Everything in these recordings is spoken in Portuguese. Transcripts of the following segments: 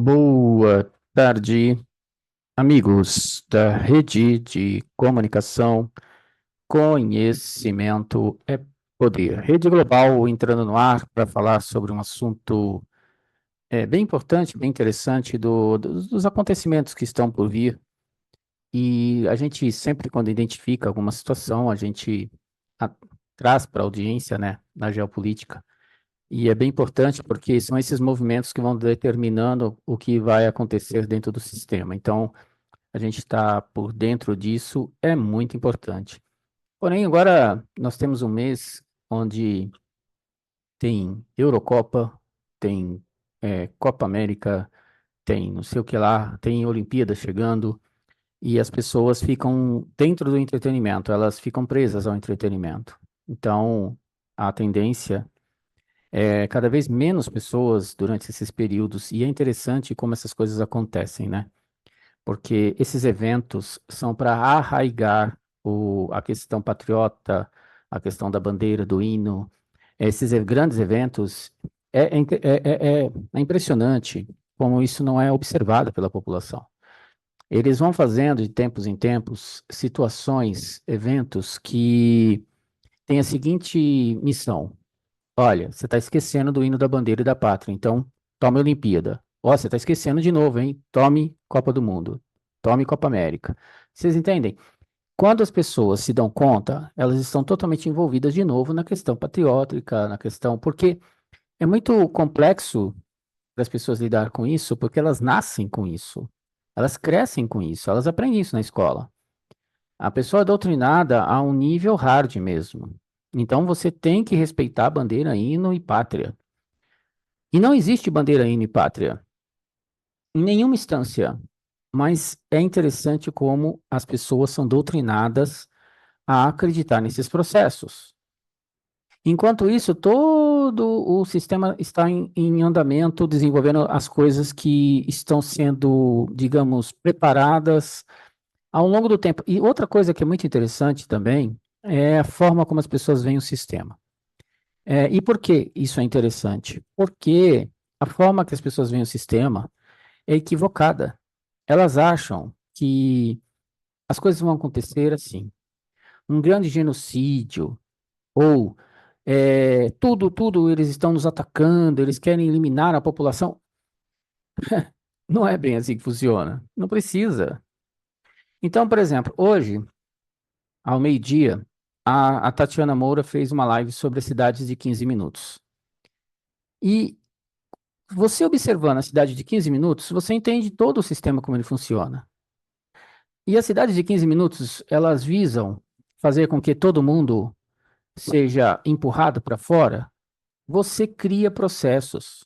Boa tarde, amigos da rede de comunicação. Conhecimento é poder. Rede Global entrando no ar para falar sobre um assunto bem importante, bem interessante dos acontecimentos que estão por vir. E a gente sempre, quando identifica alguma situação, a gente a- traz para a audiência, né, na geopolítica. E é bem importante porque são esses movimentos que vão determinando o que vai acontecer dentro do sistema. Então, a gente está por dentro disso é muito importante. Porém, agora nós temos um mês onde tem Eurocopa, tem Copa América, tem não sei o que lá, tem Olimpíadas chegando, e as pessoas ficam dentro do entretenimento, elas ficam presas ao entretenimento. Então, a tendência é cada vez menos pessoas durante esses períodos, e é interessante como essas coisas acontecem, né? Porque esses eventos são para arraigar a questão patriota, a questão da bandeira, do hino. Esses grandes eventos, é impressionante como isso não é observado pela população. Eles vão fazendo de tempos em tempos situações, eventos que têm a seguinte missão: olha, você está esquecendo do hino da bandeira e da pátria, então tome Olimpíada. Ó, você está esquecendo de novo, hein? Tome Copa do Mundo. Tome Copa América. Vocês entendem? Quando as pessoas se dão conta, elas estão totalmente envolvidas de novo na questão patriótica, na questão. Porque é muito complexo para as pessoas lidar com isso, porque elas nascem com isso. Elas crescem com isso, elas aprendem isso na escola. A pessoa é doutrinada a um nível hard mesmo. Então você tem que respeitar a bandeira, hino e pátria. E não existe bandeira, hino e pátria em nenhuma instância, mas é interessante como as pessoas são doutrinadas a acreditar nesses processos. Enquanto isso, todo o sistema está em andamento, desenvolvendo as coisas que estão sendo, digamos, preparadas ao longo do tempo. E outra coisa que é muito interessante também é a forma como as pessoas veem o sistema. E por que isso é interessante? Porque a forma que as pessoas veem o sistema é equivocada. Elas acham que as coisas vão acontecer assim. Um grande genocídio, ou tudo, eles estão nos atacando, eles querem eliminar a população. Não é bem assim que funciona. Não precisa. Então, por exemplo, hoje, ao meio-dia, a Tatiana Moura fez uma live sobre as cidades de 15 minutos. E você observando a cidade de 15 minutos, você entende todo o sistema como ele funciona. E as cidades de 15 minutos, elas visam fazer com que todo mundo seja empurrado para fora. Você cria processos.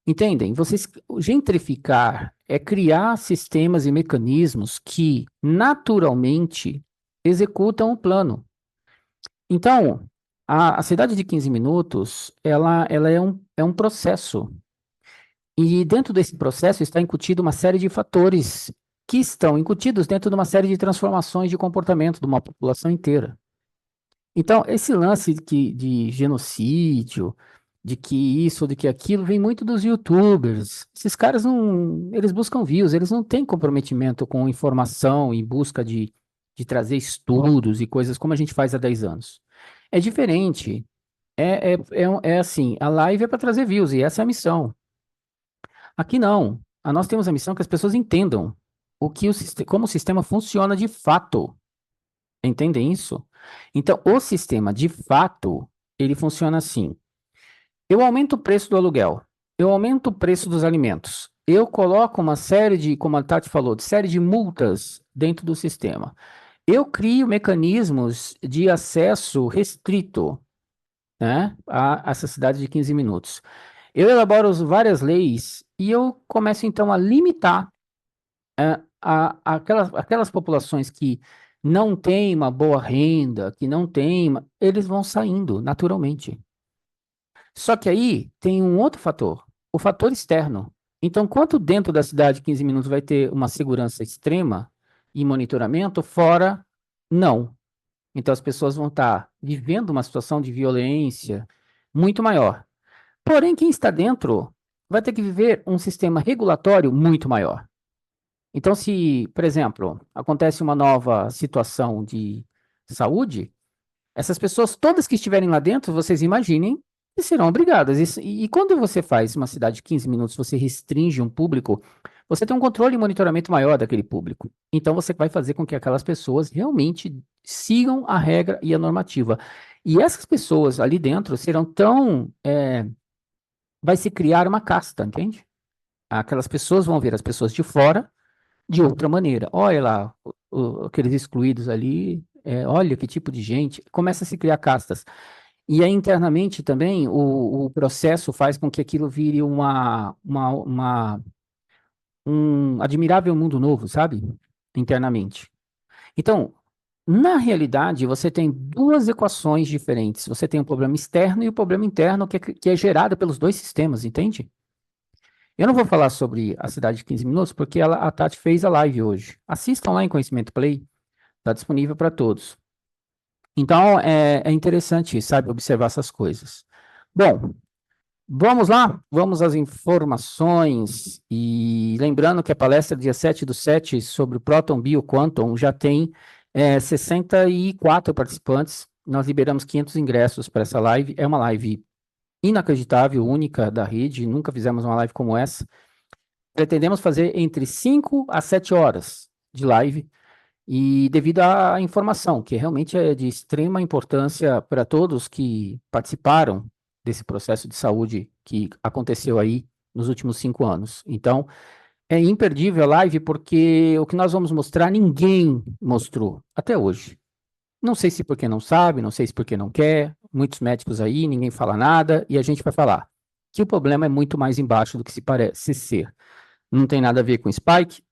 Entendem? Vocês gentrificar é criar sistemas e mecanismos que naturalmente executam o plano. Então, a cidade de 15 minutos, ela é um processo. E dentro desse processo está incutido uma série de fatores que estão incutidos dentro de uma série de transformações de comportamento de uma população inteira. Então, esse lance de genocídio, de que isso, de que aquilo, vem muito dos YouTubers. Esses caras não, eles buscam views, eles não têm comprometimento com informação em busca de trazer estudos e coisas como a gente faz há 10 anos. É diferente. É assim, a live é para trazer views e essa é a missão. Aqui não. Nós temos a missão que as pessoas entendam como o sistema funciona de fato. Entendem isso? Então, o sistema, de fato, ele funciona assim. Eu aumento o preço do aluguel. Eu aumento o preço dos alimentos. Eu coloco uma série de, como a Tati falou, de série de multas dentro do sistema. Eu crio mecanismos de acesso restrito, né, a essa cidade de 15 minutos. Eu elaboro várias leis e eu começo, então, a limitar aquelas populações que não têm uma boa renda, que não têm, eles vão saindo naturalmente. Só que aí tem um outro fator, o fator externo. Então, quanto dentro da cidade 15 minutos vai ter uma segurança extrema e monitoramento, fora, não. Então, as pessoas vão estar vivendo uma situação de violência muito maior. Porém, quem está dentro vai ter que viver um sistema regulatório muito maior. Então, se, por exemplo, acontece uma nova situação de saúde, essas pessoas todas que estiverem lá dentro, vocês imaginem que serão obrigadas. E quando você faz uma cidade de 15 minutos, você restringe um público, você tem um controle e monitoramento maior daquele público. Então, você vai fazer com que aquelas pessoas realmente sigam a regra e a normativa. E essas pessoas ali dentro serão tão. Vai se criar uma casta, entende? Aquelas pessoas vão ver as pessoas de fora de outra maneira. Olha lá, aqueles excluídos ali, olha que tipo de gente. Começa a se criar castas. E aí, internamente também, o processo faz com que aquilo vire um admirável mundo novo, sabe? Internamente. Então, na realidade, você tem duas equações diferentes. Você tem o problema externo e o problema interno que é gerado pelos dois sistemas, entende? Eu não vou falar sobre a cidade de 15 minutos, porque a Tati fez a live hoje. Assistam lá em Conhecimento Play, está disponível para todos. Então, é interessante, sabe, observar essas coisas. Bom, vamos lá? Vamos às informações. E lembrando que a palestra dia 7/7 sobre o Proton Bio Quantum já tem 64 participantes. Nós liberamos 500 ingressos para essa live. É uma live inacreditável, única da rede. Nunca fizemos uma live como essa. Pretendemos fazer entre 5 a 7 horas de live. E devido à informação, que realmente é de extrema importância para todos que participaram desse processo de saúde que aconteceu aí nos últimos 5 anos. Então, é imperdível a live porque o que nós vamos mostrar, ninguém mostrou até hoje. Não sei se porque não sabe, não sei se porque não quer, muitos médicos aí, ninguém fala nada, e a gente vai falar que o problema é muito mais embaixo do que se parece ser. Não tem nada a ver com spike,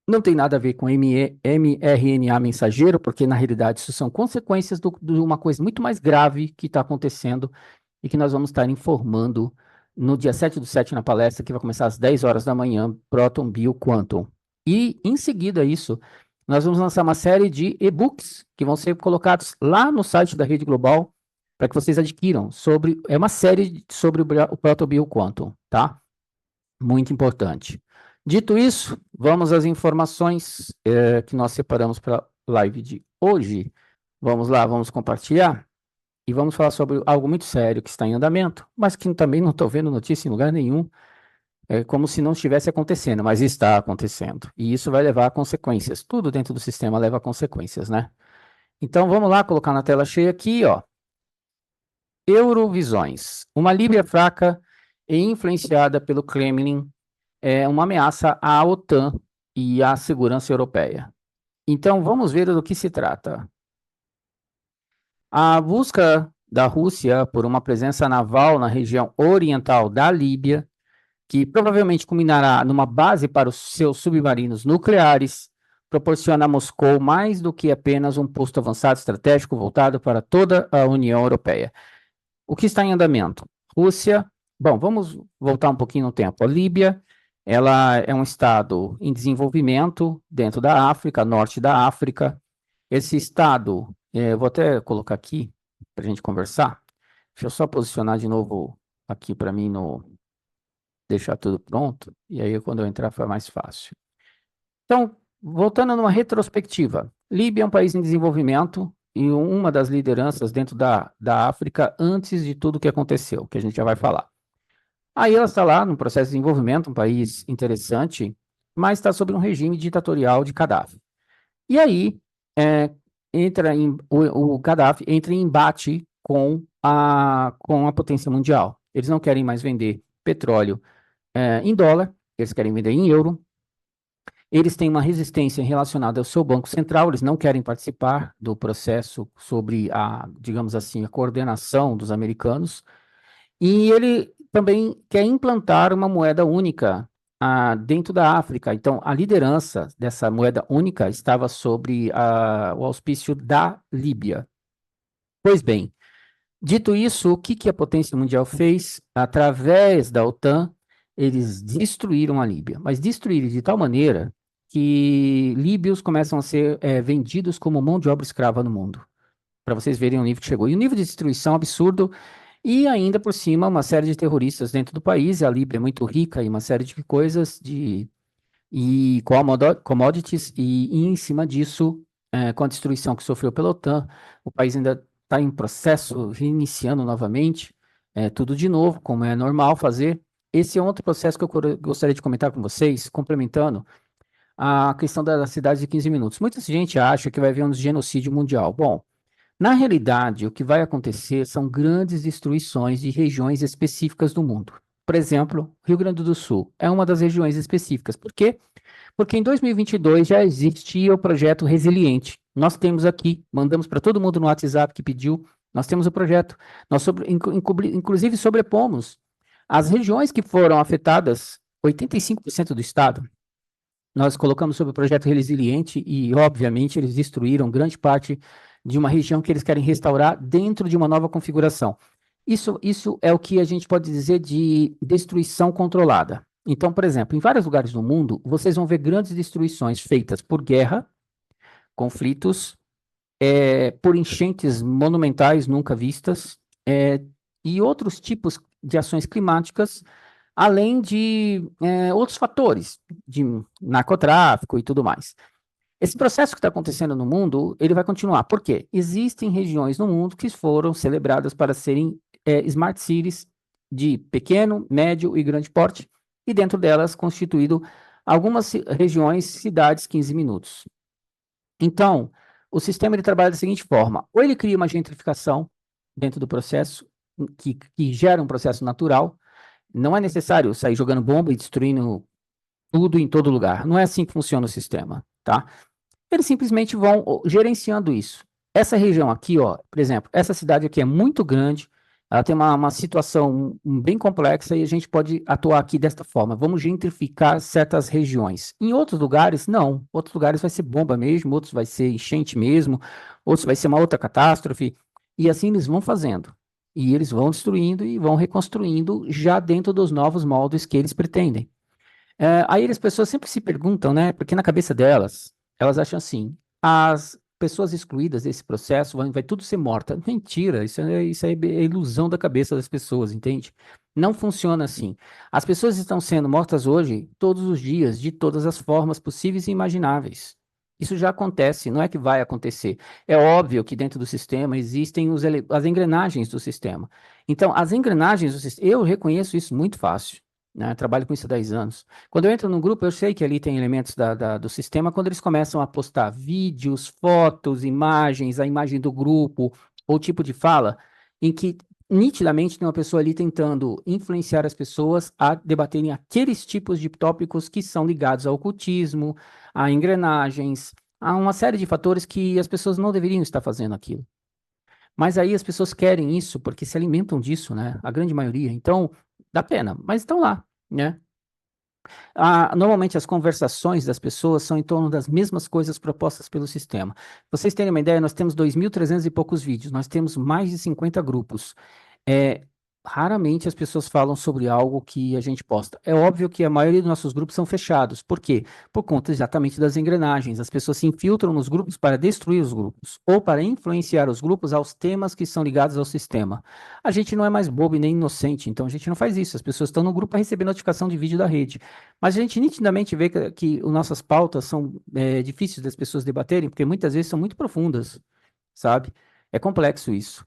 não tem nada a ver com mRNA mensageiro, porque na realidade isso são consequências de uma coisa muito mais grave que está acontecendo e que nós vamos estar informando no dia 7/7 na palestra, que vai começar às 10 horas da manhã, Proton Bio Quantum. E em seguida isso, nós vamos lançar uma série de e-books que vão ser colocados lá no site da Rede Global para que vocês adquiram é uma série sobre o Proton Bio Quantum, tá? Muito importante. Dito isso, vamos às informações que nós separamos para a live de hoje. Vamos lá, vamos compartilhar e vamos falar sobre algo muito sério que está em andamento, mas que também não estou vendo notícia em lugar nenhum, como se não estivesse acontecendo, mas está acontecendo. E isso vai levar a consequências. Tudo dentro do sistema leva a consequências, né? Então vamos lá, colocar na tela cheia aqui, ó. Eurovisões. Uma Líbia fraca e influenciada pelo Kremlin é uma ameaça à OTAN e à segurança europeia. Então, vamos ver do que se trata. A busca da Rússia por uma presença naval na região oriental da Líbia, que provavelmente culminará numa base para os seus submarinos nucleares, proporciona a Moscou mais do que apenas um posto avançado estratégico voltado para toda a União Europeia. O que está em andamento? Rússia. Bom, vamos voltar um pouquinho no tempo. A Líbia, ela é um estado em desenvolvimento dentro da África, norte da África. Esse estado, eu vou até colocar aqui para a gente conversar. Deixa eu só posicionar de novo aqui para mim deixar tudo pronto. E aí, quando eu entrar, fica mais fácil. Então, voltando numa retrospectiva, Líbia é um país em desenvolvimento e uma das lideranças dentro da África antes de tudo que aconteceu, que a gente já vai falar. Aí ela está lá no processo de desenvolvimento, um país interessante, mas está sob um regime ditatorial de Gaddafi. E aí o Gaddafi entra em embate com a potência mundial. Eles não querem mais vender petróleo em dólar, eles querem vender em euro. Eles têm uma resistência relacionada ao seu Banco Central, eles não querem participar do processo sobre digamos assim, a coordenação dos americanos. E ele também quer implantar uma moeda única dentro da África. Então, a liderança dessa moeda única estava sobre o auspício da Líbia. Pois bem, dito isso, o que a potência mundial fez? Através da OTAN, eles destruíram a Líbia, mas destruíram de tal maneira que líbios começam a ser vendidos como mão de obra escrava no mundo, para vocês verem o nível que chegou. E o nível de destruição absurdo, E ainda por cima, uma série de terroristas dentro do país, e a Líbia é muito rica em uma série de coisas, e commodities, e em cima disso, com a destruição que sofreu pela OTAN, o país ainda está em processo, reiniciando novamente, tudo de novo, como é normal fazer. Esse é outro processo que eu gostaria de comentar com vocês, complementando a questão da cidade de 15 minutos. Muita gente acha que vai haver um genocídio mundial. Bom, na realidade, o que vai acontecer são grandes destruições de regiões específicas do mundo. Por exemplo, Rio Grande do Sul é uma das regiões específicas. Por quê? Porque em 2022 já existia o projeto Resiliente. Nós temos aqui, mandamos para todo mundo no WhatsApp que pediu, nós temos o projeto. Nós, inclusive, sobrepomos as regiões que foram afetadas, 85% do estado, nós colocamos sobre o projeto Resiliente e, obviamente, eles destruíram grande parte de uma região que eles querem restaurar dentro de uma nova configuração. Isso é o que a gente pode dizer de destruição controlada. Então, por exemplo, em vários lugares do mundo, vocês vão ver grandes destruições feitas por guerra, conflitos, por enchentes monumentais nunca vistas, e outros tipos de ações climáticas, além de outros fatores, de narcotráfico e tudo mais. Esse processo que está acontecendo no mundo, ele vai continuar. Por quê? Existem regiões no mundo que foram celebradas para serem smart cities de pequeno, médio e grande porte, e dentro delas constituído algumas regiões, cidades, 15 minutos. Então, o sistema ele trabalha da seguinte forma: ou ele cria uma gentrificação dentro do processo, que gera um processo natural. Não é necessário sair jogando bomba e destruindo tudo em todo lugar. Não é assim que funciona o sistema, tá? Eles simplesmente vão gerenciando isso. Essa região aqui, ó, por exemplo, essa cidade aqui é muito grande, ela tem uma situação bem complexa e a gente pode atuar aqui desta forma. Vamos gentrificar certas regiões. Em outros lugares, não. Outros lugares vai ser bomba mesmo, outros vai ser enchente mesmo, outros vai ser uma outra catástrofe. E assim eles vão fazendo. E eles vão destruindo e vão reconstruindo já dentro dos novos moldes que eles pretendem. Aí as pessoas sempre se perguntam, né? Porque na cabeça delas, elas acham assim: as pessoas excluídas desse processo vai tudo ser morta. Mentira, isso é ilusão da cabeça das pessoas, entende? Não funciona assim. As pessoas estão sendo mortas hoje, todos os dias, de todas as formas possíveis e imagináveis. Isso já acontece, não é que vai acontecer. É óbvio que dentro do sistema existem as engrenagens do sistema. Então, as engrenagens do sistema, eu reconheço isso muito fácil, né? Trabalho com isso há 10 anos. Quando eu entro num grupo, eu sei que ali tem elementos do sistema, quando eles começam a postar vídeos, fotos, imagens, a imagem do grupo, ou tipo de fala, em que nitidamente tem uma pessoa ali tentando influenciar as pessoas a debaterem aqueles tipos de tópicos que são ligados ao ocultismo, a engrenagens, a uma série de fatores que as pessoas não deveriam estar fazendo aquilo. Mas aí as pessoas querem isso porque se alimentam disso, né? A grande maioria. Então, dá pena, mas estão lá, né? Normalmente as conversações das pessoas são em torno das mesmas coisas propostas pelo sistema. Pra vocês terem uma ideia, nós temos 2.300 e poucos vídeos, nós temos mais de 50 grupos. É, raramente as pessoas falam sobre algo que a gente posta. É óbvio que a maioria dos nossos grupos são fechados. Por quê? Por conta exatamente das engrenagens. As pessoas se infiltram nos grupos para destruir os grupos ou para influenciar os grupos aos temas que são ligados ao sistema. A gente não é mais bobo e nem inocente, então a gente não faz isso. As pessoas estão no grupo para receber notificação de vídeo da rede. Mas a gente nitidamente vê que as nossas pautas são difíceis das pessoas debaterem, porque muitas vezes são muito profundas, sabe? É complexo isso.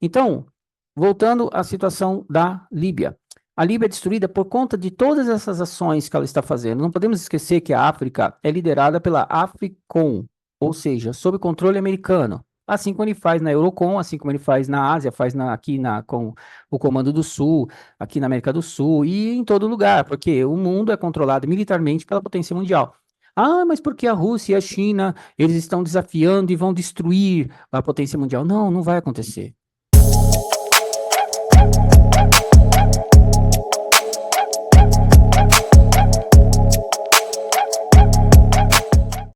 Então, voltando à situação da Líbia. A Líbia é destruída por conta de todas essas ações que ela está fazendo. Não podemos esquecer que a África é liderada pela AFRICOM, ou seja, sob controle americano. Assim como ele faz na Eurocom, assim como ele faz na Ásia, faz com o Comando do Sul, aqui na América do Sul e em todo lugar, porque o mundo é controlado militarmente pela potência mundial. Ah, mas porque a Rússia e a China, eles estão desafiando e vão destruir a potência mundial. Não, não vai acontecer.